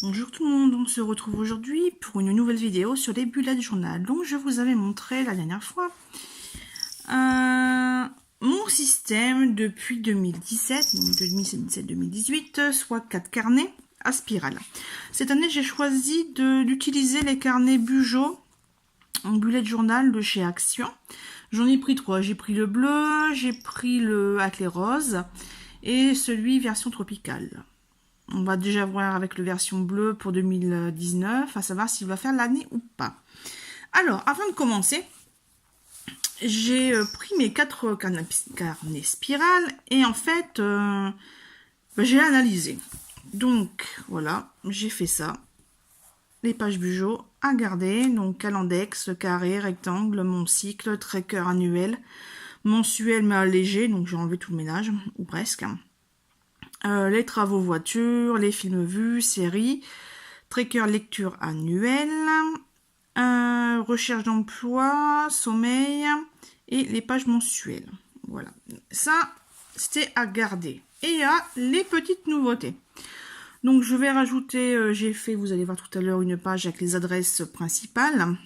Bonjour tout le monde, on se retrouve aujourd'hui pour une nouvelle vidéo sur les bullet journal. Donc je vous avais montré la dernière fois mon système depuis 2017, donc 2017-2018, soit 4 carnets à spirale. Cette année j'ai choisi d'utiliser les carnets Bugeaud en bullet journal de chez Action. J'en ai pris 3, j'ai pris le bleu, j'ai pris le avec les roses et celui version tropicale. On va déjà voir avec le version bleue pour 2019, à savoir s'il va faire l'année ou pas. Alors, avant de commencer, j'ai pris mes 4 carnets spirales et en fait, j'ai analysé. Donc, voilà, j'ai fait ça. Les pages Bugeaud à garder, donc calendex, carré, rectangle, mon cycle, tracker annuel, mensuel mais allégé, donc j'ai enlevé tout le ménage, ou presque. Les travaux voiture, les films vus, séries, tracker lecture annuelle, recherche d'emploi, sommeil et les pages mensuelles. Voilà, ça c'était à garder. Et il y a les petites nouveautés. Donc je vais rajouter, j'ai fait, vous allez voir tout à l'heure, une page avec les adresses principales.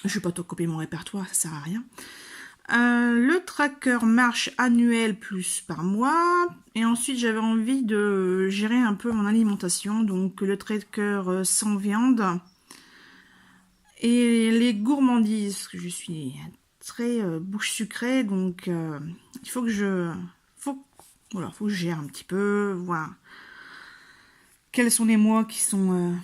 Je ne vais pas tout copier mon répertoire, ça sert à rien. Le tracker marche annuel plus par mois. Et ensuite, j'avais envie de gérer un peu mon alimentation. Donc, le tracker sans viande. Et les gourmandises, parce que je suis très bouche sucrée. Donc, il faut que faut que je gère un petit peu. Voir quels sont les mois qui sont...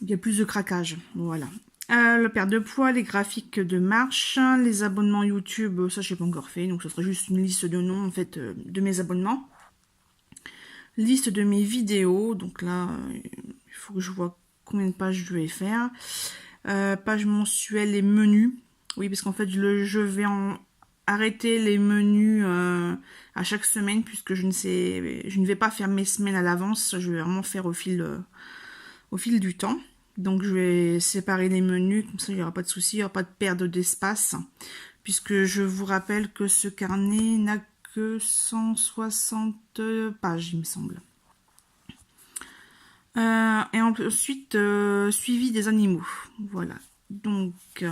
il y a plus de craquage. Voilà. Le perte de poids, les graphiques de marche, les abonnements YouTube, ça je n'ai pas encore fait, donc ce sera juste une liste de noms en fait de mes abonnements. Liste de mes vidéos, donc là il faut que je vois combien de pages je vais faire. Page mensuelle et menus, oui parce qu'en fait je vais arrêter les menus à chaque semaine puisque je ne vais pas faire mes semaines à l'avance, je vais vraiment faire au fil du temps. Donc je vais séparer les menus, comme ça il n'y aura pas de souci, il n'y aura pas de perte d'espace, puisque je vous rappelle que ce carnet n'a que 160 pages, il me semble. Et ensuite, suivi des animaux. Voilà. Donc,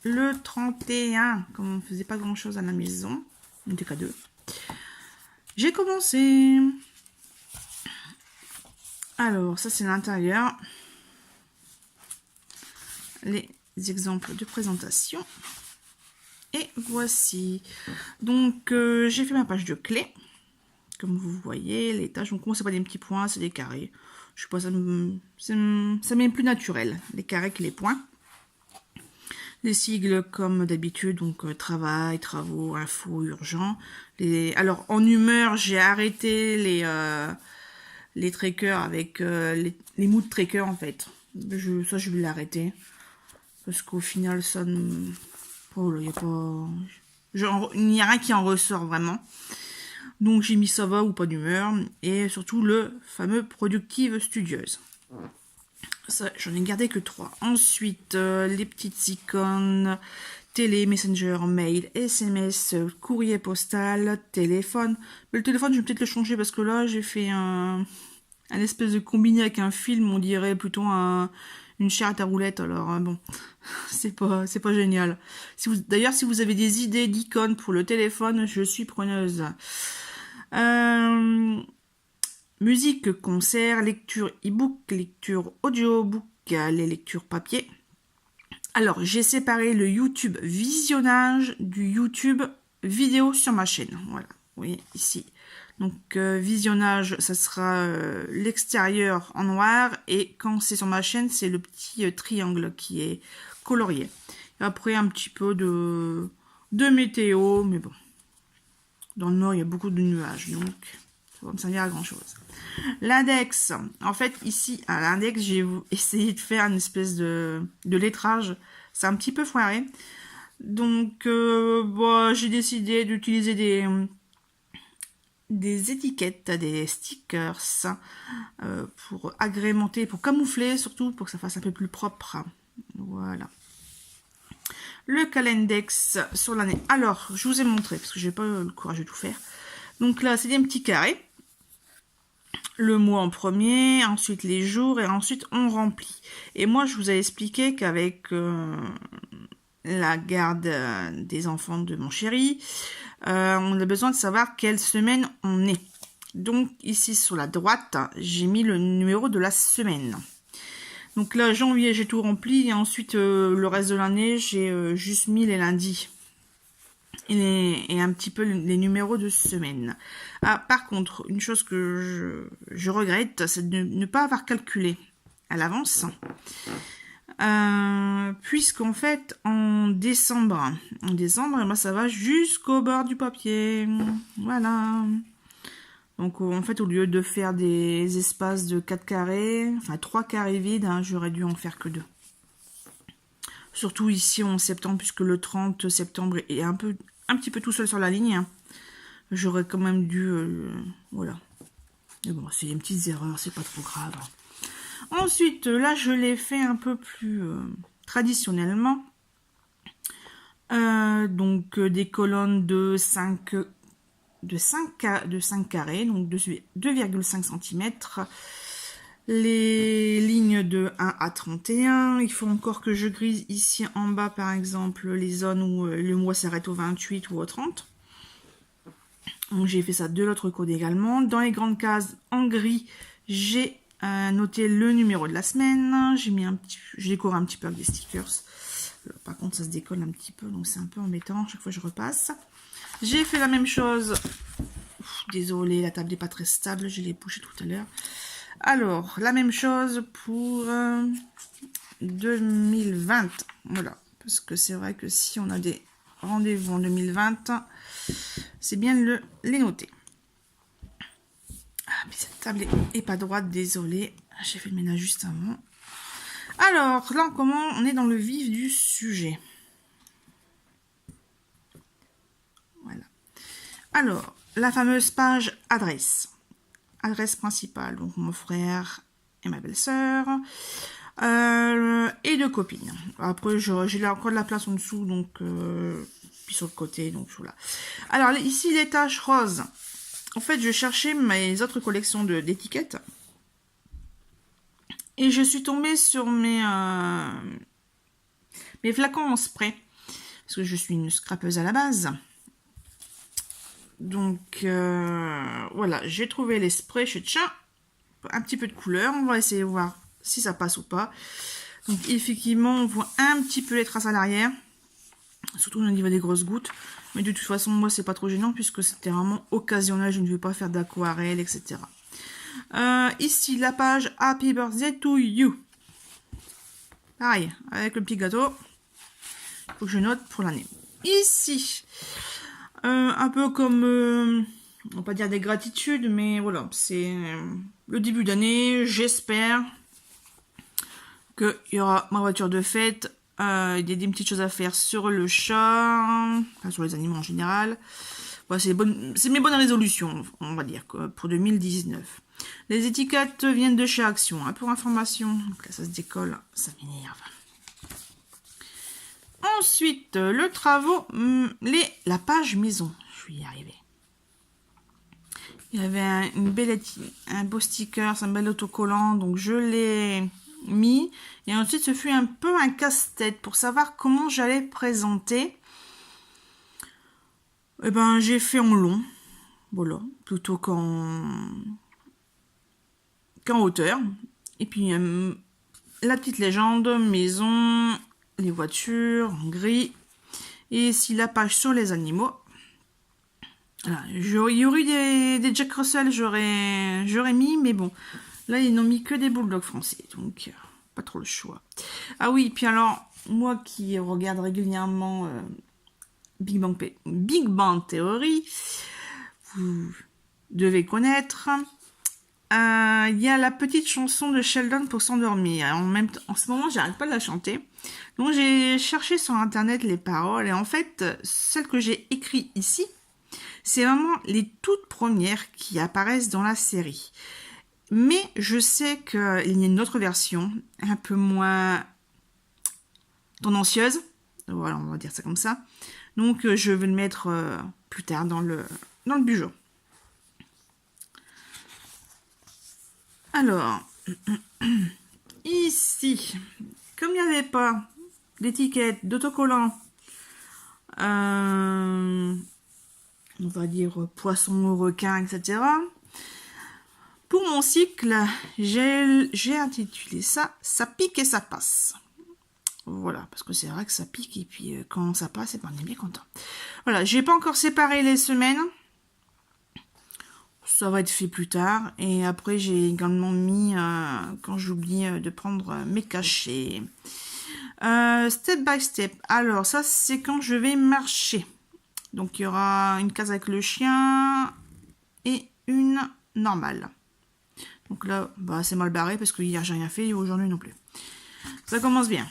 le 31, comme on ne faisait pas grand chose à la maison, on n'était qu'à 2, j'ai commencé. Alors, ça c'est l'intérieur. Les exemples de présentation. Et voici. Donc, j'ai fait ma page de clé. Comme vous voyez, les tâches. Donc, c'est pas des petits points, c'est des carrés. Je sais pas, ça m'est plus naturel. Les carrés que les points. Les sigles comme d'habitude, donc travail, travaux, info, urgent. Alors, en humeur, j'ai arrêté les trackers avec les mood trackers en fait. Ça, je vais l'arrêter. Parce qu'au final, ça ne... Oh là, il n'y a pas... il n'y a rien qui en ressort vraiment. Donc j'ai mis ça va ou pas d'humeur. Et surtout le fameux Productive Studieuse. Ça, j'en ai gardé que 3. Ensuite, les petites icônes, télé, messenger, mail, SMS, courrier postal, téléphone. Mais le téléphone, je vais peut-être le changer parce que là, j'ai fait un espèce de combiné avec un film, on dirait plutôt une charrette à roulettes, alors bon, c'est pas génial. D'ailleurs, si vous avez des idées d'icônes pour le téléphone, je suis preneuse. Musique, concert, lecture e-book, lecture audiobook, les lectures papier. Alors, j'ai séparé le YouTube visionnage du YouTube vidéo sur ma chaîne. Voilà, vous voyez ici. Donc, visionnage, ça sera l'extérieur en noir. Et quand c'est sur ma chaîne, c'est le petit triangle qui est colorié. Et après, un petit peu de météo. Mais bon, dans le nord, il y a beaucoup de nuages. Donc, ça va me servir à grand-chose. L'index. En fait, ici, à l'index, j'ai essayé de faire une espèce de lettrage. C'est un petit peu foiré. Donc, bon, j'ai décidé d'utiliser des étiquettes, des stickers pour agrémenter, pour camoufler surtout, pour que ça fasse un peu plus propre. Voilà. Le calendex sur l'année. Alors, je vous ai montré, parce que j'ai pas le courage de tout faire. Donc là, c'est des petits carrés. le mois en premier, ensuite les jours et ensuite on remplit. Et moi je vous ai expliqué qu'avec la garde des enfants de mon chéri, on a besoin de savoir quelle semaine on est. Donc ici sur la droite, j'ai mis le numéro de la semaine. Donc là, janvier, j'ai tout rempli. Et ensuite, le reste de l'année, j'ai juste mis les lundis. Et un petit peu les numéros de semaine. Ah, par contre, une chose que je regrette, c'est de ne pas avoir calculé à l'avance. Puisqu'en fait, en décembre, ben, ça va jusqu'au bord du papier. Voilà. Donc en fait, au lieu de faire des espaces de 4 carrés, enfin 3 carrés vides, hein, j'aurais dû en faire que 2. Surtout ici en septembre, puisque le 30 septembre est un petit peu tout seul sur la ligne. Hein. J'aurais quand même dû... voilà. Mais bon, c'est des petites erreurs, c'est pas trop grave. Ensuite, là, je l'ai fait un peu plus traditionnellement. Donc, des colonnes de 5 carrés, donc 2,5 cm. Les lignes de 1 à 31. Il faut encore que je grise ici en bas, par exemple, les zones où le mois s'arrête au 28 ou au 30. Donc j'ai fait ça de l'autre côté également. Dans les grandes cases en gris, j'ai noté le numéro de la semaine. Je décore un petit peu avec des stickers. Par contre, ça se décolle un petit peu, donc c'est un peu embêtant. Chaque fois, je repasse. J'ai fait la même chose. Désolée, la table n'est pas très stable. Je l'ai bougée tout à l'heure. Alors, la même chose pour 2020. Voilà. Parce que c'est vrai que si on a des rendez-vous en 2020, c'est bien de les noter. Ah, mais cette table est pas droite. Désolée. J'ai fait le ménage juste avant. Alors, là, on est dans le vif du sujet. Voilà. Alors, la fameuse page adresse. Adresse principale, donc mon frère et ma belle-sœur. Et 2 copines. Après, j'ai encore de la place en dessous, donc... puis sur le côté, donc voilà. Alors, ici, les taches roses. En fait, je cherchais mes autres collections d'étiquettes. Et je suis tombée sur mes flacons en spray. Parce que je suis une scrapeuse à la base. Donc, voilà, j'ai trouvé les sprays chez Tcha. Un petit peu de couleur. On va essayer de voir si ça passe ou pas. Donc, effectivement, on voit un petit peu les traces à l'arrière. Surtout au niveau des grosses gouttes. Mais de toute façon, moi, c'est pas trop gênant puisque c'était vraiment occasionnel. Je ne veux pas faire d'aquarelle, etc. Ici, la page Happy Birthday to You. Pareil, avec le petit gâteau. Il faut que je note pour l'année. Ici, un peu comme, on va pas dire des gratitudes, mais voilà, c'est le début d'année. J'espère qu'il y aura ma voiture de fête. Il y a des petites choses à faire sur le chat, enfin, sur les animaux en général. Voilà, c'est mes bonnes résolutions, on va dire, pour 2019. Les étiquettes viennent de chez Action, hein, pour information. Donc là, ça se décolle, ça m'énerve. Ensuite, le travaux, la page maison. Je vais y arriver. Il y avait un beau sticker, un bel autocollant, donc je l'ai mis. Et ensuite, ce fut un peu un casse-tête pour savoir comment j'allais présenter. Eh ben, j'ai fait en long, voilà, plutôt qu'en hauteur. Et puis, la petite légende, maison, les voitures, en gris. Et ici, la page sur les animaux. Voilà. Il y aurait des Jack Russell, j'aurais mis, mais bon, là, ils n'ont mis que des bulldogs français, donc pas trop le choix. Ah oui, puis alors, moi qui regarde régulièrement Big Bang Theory, vous devez connaître. Il y a la petite chanson de Sheldon pour s'endormir. En ce moment, j'arrête pas de la chanter. Donc, j'ai cherché sur Internet les paroles. Et en fait, celles que j'ai écrites ici, c'est vraiment les toutes premières qui apparaissent dans la série. Mais je sais qu'il y a une autre version, un peu moins tendancieuse. Voilà, on va dire ça comme ça. Donc, je vais le mettre plus tard dans le bijou. Alors, ici, comme il n'y avait pas d'étiquette, d'autocollant, on va dire poisson, requin, etc. Pour mon cycle, j'ai intitulé ça « Ça pique et ça passe ». Voilà, parce que c'est vrai que ça pique et puis quand ça passe, on est bien content. Voilà, j'ai pas encore séparé les semaines. Ça va être fait plus tard. Et après, j'ai également mis, quand j'oublie de prendre mes cachets. Step by step. Alors, ça, c'est quand je vais marcher. Donc, il y aura une case avec le chien et une normale. Donc là, bah, c'est mal barré parce que hier, j'ai rien fait et aujourd'hui non plus. Ça commence bien.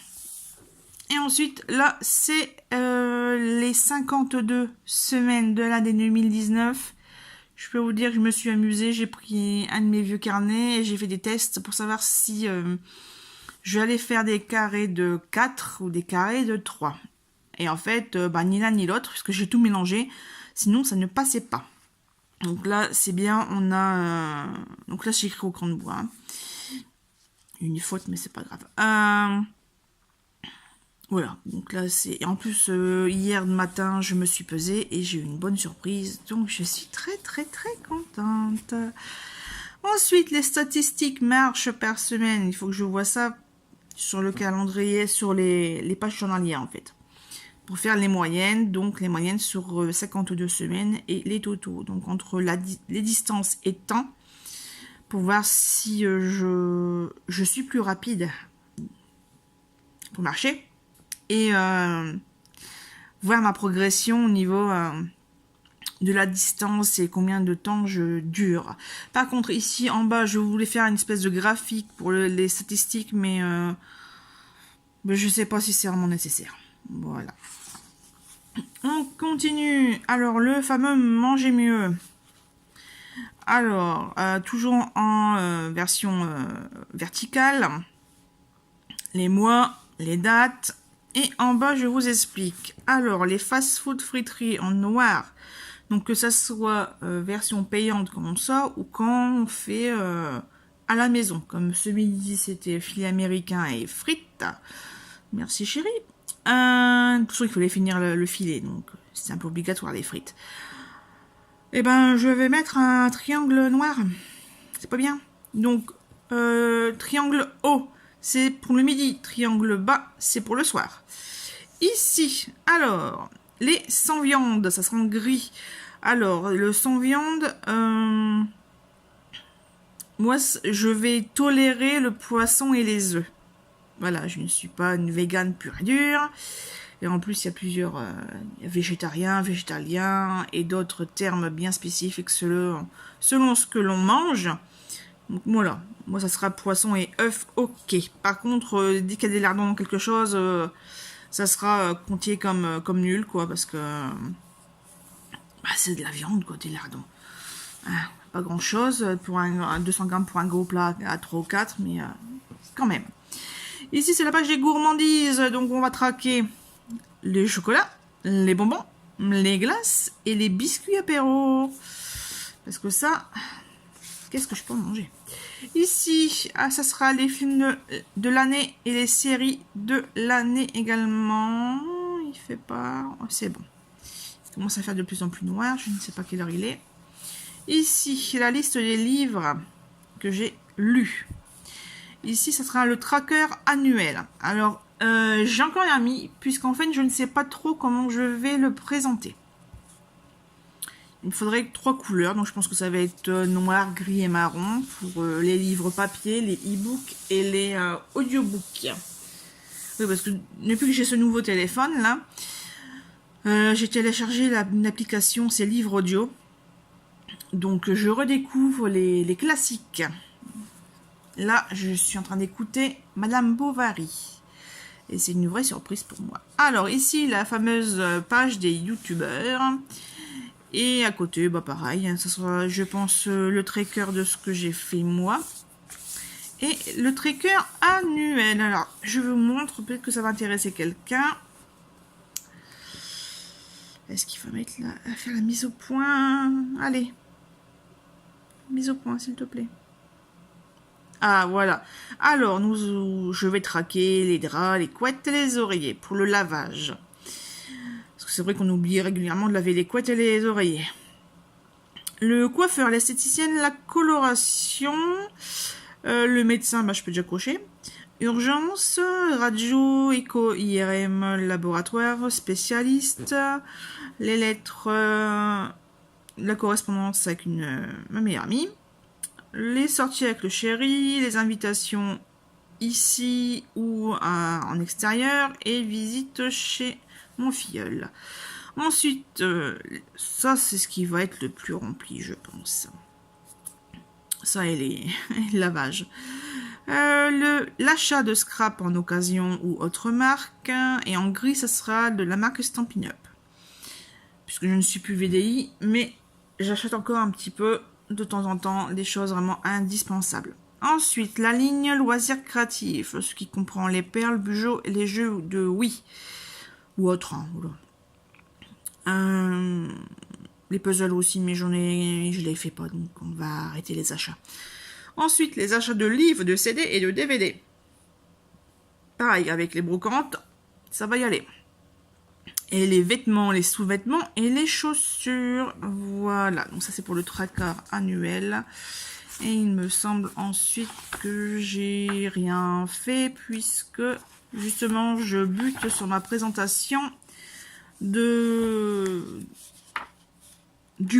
Et ensuite, là, c'est les 52 semaines de l'année 2019. Je peux vous dire que je me suis amusée. J'ai pris un de mes vieux carnets et j'ai fait des tests pour savoir si je vais aller faire des carrés de 4 ou des carrés de 3. Et en fait, bah, ni l'un ni l'autre, puisque j'ai tout mélangé. Sinon, ça ne passait pas. Donc là, c'est bien. On a... Donc là, j'ai écrit au cran de bois. Hein. Une faute, mais c'est pas grave. Voilà, donc là c'est... En plus, hier matin, je me suis pesée et j'ai eu une bonne surprise. Donc je suis très contente. Ensuite, les statistiques marches par semaine. Il faut que je vois ça sur le calendrier, sur les pages journalières en fait. Pour faire les moyennes, donc les moyennes sur 52 semaines et les totaux. Donc entre les distances et temps, pour voir si je suis plus rapide pour marcher. Et voir ma progression au niveau de la distance et combien de temps je dure. Par contre, ici en bas, je voulais faire une espèce de graphique pour les statistiques, mais je ne sais pas si c'est vraiment nécessaire. Voilà. On continue. Alors, le fameux manger mieux. Alors, toujours en version verticale. Les mois, les dates. Et en bas, je vous explique. Alors, les fast-food friteries en noir. Donc, que ça soit version payante comme ça, ou quand on fait à la maison. Comme celui-ci, c'était filet américain et frites. Merci, chérie. Tout sûr, il fallait finir le filet. Donc, c'est un peu obligatoire, les frites. Eh ben, je vais mettre un triangle noir. C'est pas bien. Donc, triangle haut. C'est pour le midi, triangle bas, c'est pour le soir. Ici, alors, les sans viande, ça sera en gris. Alors, le sans viande, moi, je vais tolérer le poisson et les œufs. Voilà, je ne suis pas une végane pure et dure. Et en plus, il y a plusieurs végétariens, végétaliens et d'autres termes bien spécifiques selon ce que l'on mange. Donc voilà, moi ça sera poisson et œuf, ok. Par contre, dès qu'il y a des lardons dans quelque chose, ça sera compté comme nul, quoi, parce que bah, c'est de la viande, quoi, des lardons. Pas grand chose, pour un 200 grammes pour un gros plat à 3 ou 4, mais quand même. Ici c'est la page des gourmandises, donc on va traquer les chocolats, les bonbons, les glaces et les biscuits apéro. Parce que ça, qu'est-ce que je peux manger? Ici, ça sera les films de l'année et les séries de l'année également. Il fait pas... Oh, c'est bon. Il commence à faire de plus en plus noir. Je ne sais pas quelle heure il est. Ici, la liste des livres que j'ai lus. Ici, ça sera le tracker annuel. Alors, j'ai encore rien mis, puisqu'en fait, je ne sais pas trop comment je vais le présenter. Il me faudrait 3 couleurs, donc je pense que ça va être noir, gris et marron pour les livres papier, les e-books et les audiobooks. Oui, parce que depuis que j'ai ce nouveau téléphone là, j'ai téléchargé une application, c'est Livre Audio. Donc je redécouvre les classiques. Là, je suis en train d'écouter Madame Bovary. Et c'est une vraie surprise pour moi. Alors ici, la fameuse page des youtubeurs. Et à côté, bah pareil, ça sera, je pense, le tracker de ce que j'ai fait moi. Et le tracker annuel. Alors, je vous montre, peut-être que ça va intéresser quelqu'un. Est-ce qu'il faut mettre là, à faire la mise au point? Allez. Mise au point, s'il te plaît. Ah, voilà. Alors, je vais traquer les draps, les couettes et les oreillers pour le lavage. Parce que c'est vrai qu'on oublie régulièrement de laver les couettes et les oreillers. Le coiffeur, l'esthéticienne, la coloration. Le médecin, bah, je peux déjà cocher. Urgence, radio, écho, IRM, laboratoire, spécialiste. Les lettres, la correspondance avec ma meilleure amie. Les sorties avec le chéri, les invitations ici ou en extérieur et visite chez mon filleul. Ensuite, ça c'est ce qui va être le plus rempli, je pense. Ça et les lavages. L'achat de scrap en occasion ou autre marque. Et en gris, ça sera de la marque Stampin' Up. Puisque je ne suis plus VDI, mais j'achète encore un petit peu de temps en temps des choses vraiment indispensables. Ensuite, la ligne loisirs créatifs, ce qui comprend les perles, bijoux et les jeux de oui ou autres. Les puzzles aussi, mais je les fais pas, donc on va arrêter les achats. Ensuite, les achats de livres, de CD et de DVD. Pareil, avec les brocantes, ça va y aller. Et les vêtements, les sous-vêtements et les chaussures. Voilà, donc ça c'est pour le tracker annuel. Et il me semble ensuite que j'ai rien fait puisque justement je bute sur ma présentation du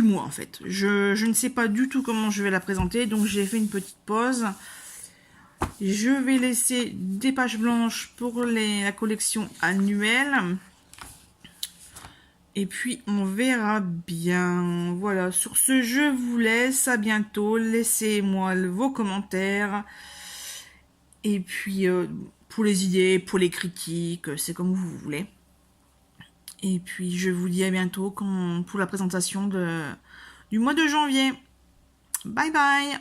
mois en fait. Je ne sais pas du tout comment je vais la présenter, donc j'ai fait une petite pause. Je vais laisser des pages blanches pour la collection annuelle. Et puis, on verra bien. Voilà, sur ce, je vous laisse. À bientôt. Laissez-moi vos commentaires. Et puis, pour les idées, pour les critiques, c'est comme vous voulez. Et puis, je vous dis à bientôt pour la présentation du mois de janvier. Bye bye!